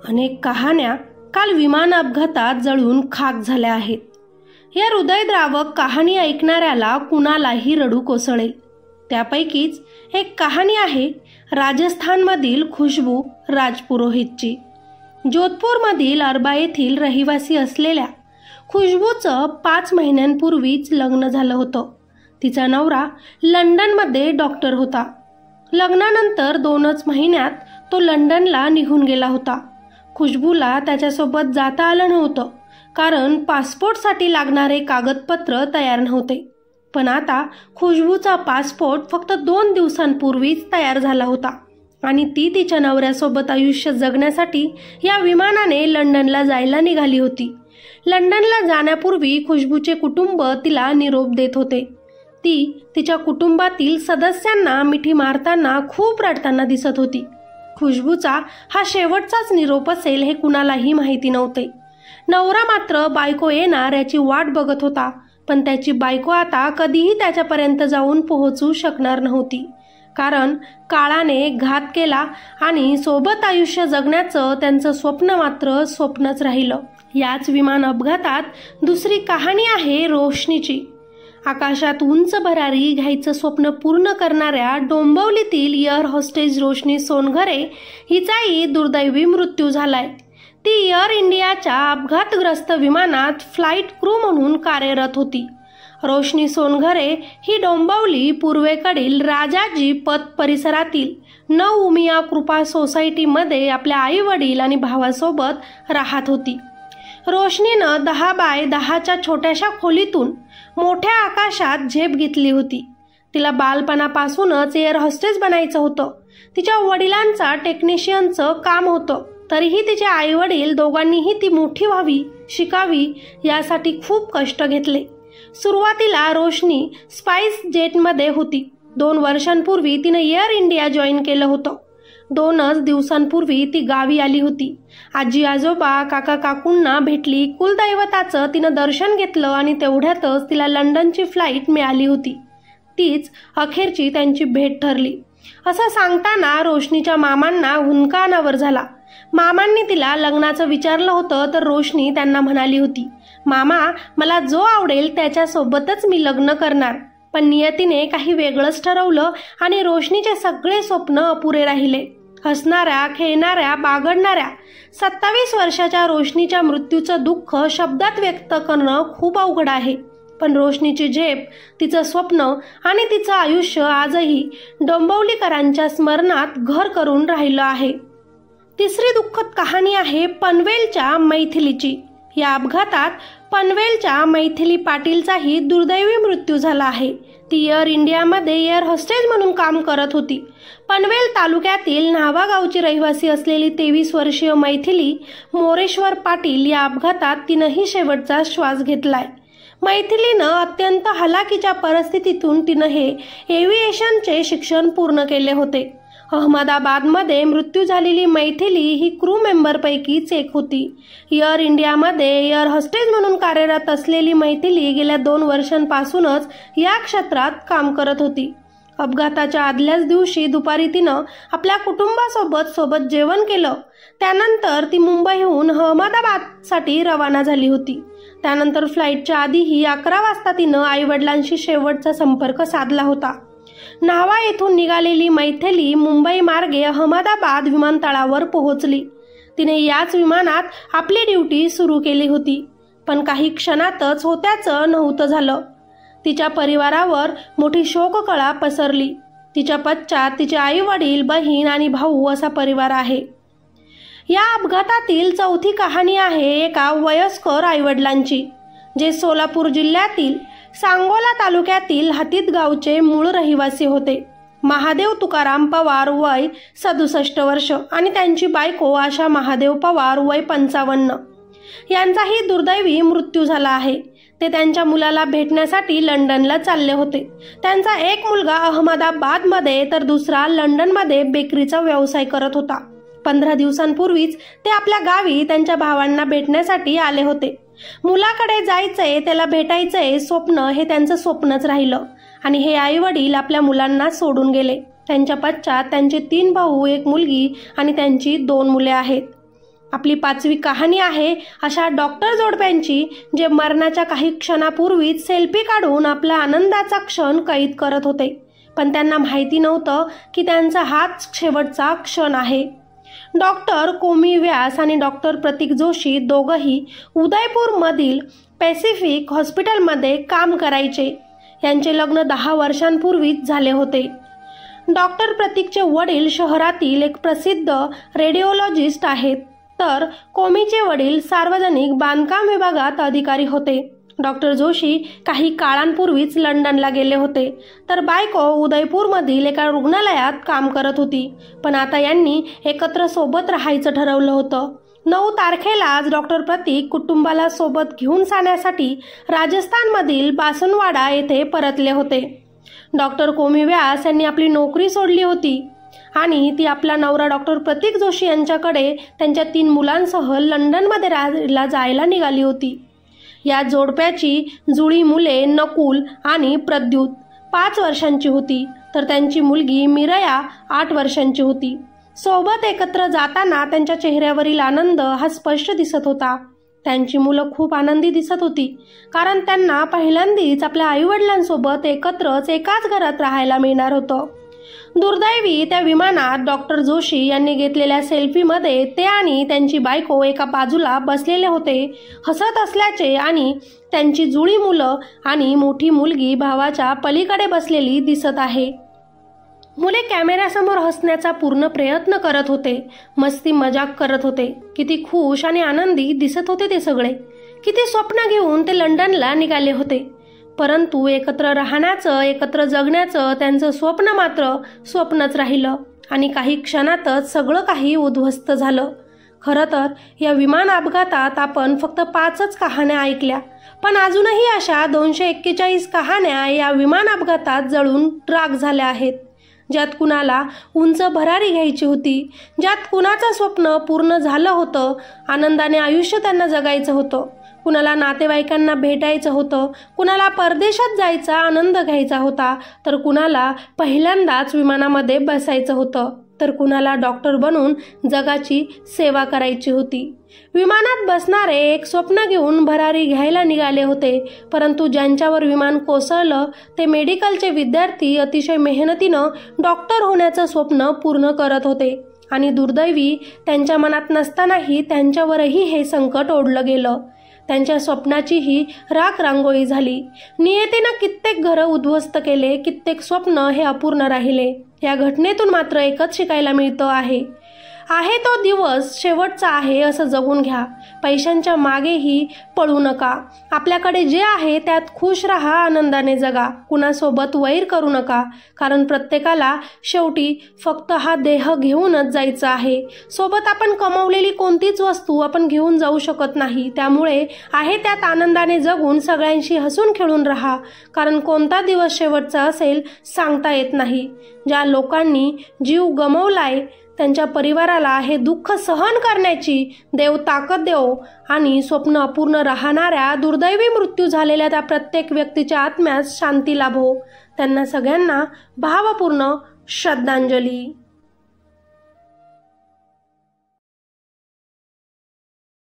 अनेक कहाण्या काल विमान अपघातात जळून खाक झाल्या आहेत. या हृदयद्रावक कहाणी ऐकणाऱ्याला कुणालाही रडू कोसळेल. त्यापैकीच एक कहाणी आहे राजस्थानमधील खुशबू राजपुरोहितची. जोधपूरमधील अरबा येथील रहिवासी असलेल्या खुशबूचं 5 महिन्यांपूर्वीच लग्न झालं होतं. तिचा नवरा लंडनमध्ये डॉक्टर होता. लग्नानंतर 2च महिन्यात तो लंडनला निघून गेला होता. खुशबूला त्याच्यासोबत जाता आलं नव्हतं, कारण पासपोर्टसाठी लागणारे कागदपत्र तयार नव्हते. पण आता खुशबूचा पासपोर्ट फक्त 2 दिवसांपूर्वीच तयार झाला होता आणि ती तिच्या नवऱ्यासोबत आयुष्य जगण्यासाठी या विमानाने लंडनला जायला निघाली होती. लंडनला जाण्यापूर्वी खुशबूचे कुटुंब तिला निरोप देत होते. ती तिच्या कुटुंबातील सदस्यांना मिठी मारताना खूप रडताना दिसत होती. खुशबूचा हा शेवटचाच निरोप असेल हे कुणालाही माहिती नव्हते. नवरा मात्र बायको येणार याची वाट बघत होता, पण त्याची बायको आता कधीही त्याच्यापर्यंत जाऊन पोहोचू शकणार नव्हती, कारण काळाने घात केला आणि सोबत आयुष्य जगण्याचं त्यांचं स्वप्न मात्र स्वप्नच राहिलं. याच विमान अपघातात दुसरी कहाणी आहे रोशनीची. आकाशात उंच भरारी घ्यायचं स्वप्न पूर्ण करणाऱ्या डोंबिवलीतील एअर होस्टेस रोशनी सोनघरे हिचाही दुर्दैवी मृत्यू झालाय. ती एअर इंडियाच्या अपघातग्रस्त विमानात फ्लाईट क्रू म्हणून कार्यरत होती. रोशनी सोनघरे ही डोंबिवली पूर्वेकडील राजाजी पथ परिसरातील नवउमिया कृपा सोसायटीमध्ये आपल्या आई वडील आणि भावासोबत राहत होती. रोशनीनं 10 बाय 10च्या छोट्याशा खोलीतून मोठ्या आकाशात झेप घेतली होती. तिला बालपणापासूनच एअर होस्टेस बनायचं होतं. तिच्या वडिलांचा टेक्निशियनचं काम होतं, तरीही तिचे आई वडील दोघांनीही ती मोठी व्हावी, शिकावी यासाठी खूप कष्ट घेतले. सुरुवातीला रोशनी स्पाइस जेटमध्ये होती. 2 वर्षांपूर्वी तिने एअर इंडिया जॉईन केलं होतं. 2च दिवसांपूर्वी ती गावी आली होती. आजी आजोबा काका काकूंना भेटली, कुलदैवताचं तिनं दर्शन घेतलं आणि तेवढ्यातच तिला लंडनची फ्लाईट मिळाली होती. तीच अखेरची त्यांची भेट ठरली. असं सांगताना रोशनीच्या मामांना हुंदका अनावर झाला. मामांनी तिला लग्नाचं विचारलं होतं, तर रोशनी त्यांना म्हणाली होती, मामा, मला जो आवडेल त्याच्यासोबतच मी लग्न करणार. पण नियतीने काही वेगळंच ठरवलं आणि रोशनीचे सगळे स्वप्न अपुरे राहिले. हसणाऱ्या, खेळणाऱ्या, बागडणाऱ्या 27 वर्षाच्या रोशनीच्या मृत्यूचं दुःख शब्दात व्यक्त करणं खूप अवघड आहे. पण रोशनीची झेप, तिचं स्वप्न आणि तिचं आयुष्य आजही डोंबिवलीकरांच्या स्मरणात घर करून राहिलं आहे. तिसरी दुःखद कहाणी आहे पनवेलच्या मैथिलीची. या अपघातात पनवेलच्या मैथिली पाटीलचाही दुर्दैवी मृत्यू झाला आहे. ती एअर इंडियामध्ये एअर होस्टेस म्हणून काम करत होती. पनवेल तालुक्यातील न्हावा गावची रहिवासी असलेली 23 वर्षीय मैथिली मोरेश्वर पाटील या अपघातात तिनंही शेवटचा श्वास घेतलाय. मैथिलीनं अत्यंत हलाखीच्या परिस्थितीतून तिनं हे एव्हिएशनचे शिक्षण पूर्ण केले होते. अहमदाबादमध्ये मृत्यू झालेली मैथिली ही क्रू मेंबरपैकीच एक होती. एअर इंडियामध्ये एअर होस्टेस म्हणून कार्यरत असलेली मैथिली गेल्या 2 वर्षांपासूनच या क्षेत्रात काम करत होती. अपघाताच्या आदल्याच दिवशी दुपारी तिनं आपल्या कुटुंबासोबत जेवण केलं. त्यानंतर ती मुंबईहून अहमदाबादसाठी रवाना झाली होती. त्यानंतर फ्लाईटच्या आधीही 11 वाजता तिनं आईवडिलांशी शेवटचा संपर्क साधला होता. न्हावा येथून निघालेली मैथिली मुंबई मार्गे अहमदाबाद विमानतळावर पोहोचली. तिने याच विमानात आपली ड्युटी सुरू केली होती. पण काही क्षणातच होत्याचं नव्हतं झालं. तिच्या परिवारावर मोठी शोककळा पसरली. तिच्या पश्चात तिचे आई वडील, बहीण आणि भाऊ असा परिवार आहे. या अपघातातील चौथी कहाणी आहे एका वयस्कर आईवडिलांची, जे सोलापूर जिल्ह्यातील सांगोला तालुक्यातील हातीत गावचे मूळ रहिवासी होते. महादेव तुकाराम पवार वय 67 वर्ष आणि त्यांची बायको आशा महादेव पवार वय 55. यांचाही दुर्दैवी मृत्यू झाला आहे. ते त्यांच्या मुलाला भेटण्यासाठी लंडनला चालले होते. त्यांचा एक मुलगा अहमदाबादमध्ये तर दुसरा लंडनमध्ये बेकरीचा व्यवसाय करत होता. 15 दिवसांपूर्वीच ते आपल्या गावी त्यांच्या भावांना भेटण्यासाठी आले होते. मुलाकडे जायचंय, त्याला भेटायचंय स्वप्न हे त्यांचं स्वप्नच राहिलं आणि हे आई वडील आपल्या मुलांना सोडून गेले. त्यांच्या पश्चात त्यांचे 3 भाऊ, 1 मुलगी आणि त्यांची 2 मुले आहेत. आपली 5वी कहाणी आहे अशा डॉक्टर जोडप्यांची, जे मरणाच्या काही क्षणापूर्वीच सेल्फी काढून आपला आनंदाचा क्षण कैद करत होते, पण त्यांना माहिती नव्हतं की त्यांचा हाच शेवटचा क्षण आहे. डॉक्टर कोमी व्यास आणि डॉक्टर प्रतीक जोशी दोघंही उदयपूरमधील पॅसिफिक हॉस्पिटलमध्ये काम करायचे. यांचे लग्न 10 वर्षांपूर्वीच झाले होते. डॉक्टर प्रतीकचे वडील शहरातील एक प्रसिद्ध रेडिओलॉजिस्ट आहेत, तर कोमीचे वडील सार्वजनिक बांधकाम विभागात अधिकारी होते. डॉक्टर जोशी काही काळांपूर्वीच लंडनला गेले होते, तर बायको उदयपूरमधील एका रुग्णालयात काम करत होती. पण आता यांनी एकत्र सोबत राहायचं ठरवलं होतं. 9 तारखेलाच डॉक्टर प्रतीक कुटुंबाला सोबत घेऊन जाण्यासाठी राजस्थानमधील बासनवाडा येथे परतले होते. डॉक्टर कोमी व्यास यांनी आपली नोकरी सोडली होती आणि ती आपला नवरा डॉक्टर प्रतीक जोशी यांच्याकडे त्यांच्या 3 मुलांसह लंडनमध्ये राहायला जायला निघाली होती. या जोडप्याची जुळी मुले नकुल आणि प्रद्युत 5 वर्षांची होती, तर त्यांची मुलगी मिरया 8 वर्षांची होती. सोबत एकत्र जाताना त्यांच्या चेहऱ्यावरील आनंद हा स्पष्ट दिसत होता. त्यांची मुलं खूप आनंदी दिसत होती, कारण त्यांना पहिल्यांदाच आपल्या आईवडिलांसोबत एकत्रच एकाच घरात राहायला मिळणार होतं. दुर्दैवी त्या विमानात डॉक्टर जोशी यांनी घेतलेल्या सेल्फीमध्ये ते आणि त्यांची बायको एका बाजूला बसलेले होते, हसत असल्याचे, आणि त्यांची जुळी मुलं आणि मोठी मुलगी भावाच्या पलीकडे बसलेली दिसत आहे. मुले कॅमेऱ्यासमोर हसण्याचा पूर्ण प्रयत्न करत होते, मस्ती मजाक करत होते. किती खुश आणि आनंदी दिसत होते ते सगळे. किती स्वप्न घेऊन ते लंडनला निघाले होते, परंतु एकत्र राहण्याचं, एकत्र जगण्याचं त्यांचं स्वप्न मात्र स्वप्नच राहिलं आणि काही क्षणातच सगळं काही उद्ध्वस्त झालं. खरं तर या विमान अपघातात आपण फक्त 5च कहाण्या ऐकल्या, पण अजूनही अशा 241 कहाण्या या विमान अपघातात जळून राख झाल्या आहेत, ज्यात कुणाला उंच भरारी घ्यायची होती, ज्यात कुणाचं स्वप्न पूर्ण झालं होतं, आनंदाने आयुष्य त्यांना जगायचं होतं, कुणाला नातेवाईकांना भेटायचं होतं, कुणाला परदेशात जायचा आनंद घ्यायचा होता, तर कुणाला पहिल्यांदाच विमानामध्ये बसायचं होतं, तर कुणाला डॉक्टर बनून जगाची सेवा करायची होती. विमानात बसणारे एक स्वप्न घेऊन भरारी घ्यायला निघाले होते, परंतु ज्यांच्यावर विमान कोसळलं ते मेडिकलचे विद्यार्थी अतिशय मेहनतीनं डॉक्टर होण्याचं स्वप्न पूर्ण करत होते, आणि दुर्दैवी त्यांच्या मनात नसतानाही त्यांच्यावरही हे संकट ओढलं गेलं. त्यांच्या स्वप्नाचीही राख रांगोळी झाली. नियतीनं कित्येक घरं उद्ध्वस्त केले, कित्येक स्वप्न हे अपूर्ण राहिले. या घटनेतून मात्र एकच शिकायला मिळतं आहे तो दिवस शेवटचा आहे असं जगून घ्या. पैशांच्या मागेही पळू नका. आपल्याकडे जे आहे त्यात खुश राहा, आनंदाने जगा. कुणासोबत वैर करू नका, कारण प्रत्येकाला शेवटी फक्त हा देह घेऊनच जायचं आहे. सोबत आपण कमवलेली कोणतीच वस्तू आपण घेऊन जाऊ शकत नाही. त्यामुळे आहे त्यात आनंदाने जगून सगळ्यांशी हसून खेळून राहा, कारण कोणता दिवस शेवटचा असेल सांगता येत नाही. ज्या लोकांनी जीव गमावलाय त्यांच्या परिवाराला हे दुःख सहन करण्याची देव ताकद देवो, आणि स्वप्न अपूर्ण राहणाऱ्या दुर्दैवी मृत्यू झालेल्या त्या प्रत्येक व्यक्तीच्या आत्म्यास शांती लाभो. त्यांना सगळ्यांना भावपूर्ण श्रद्धांजली.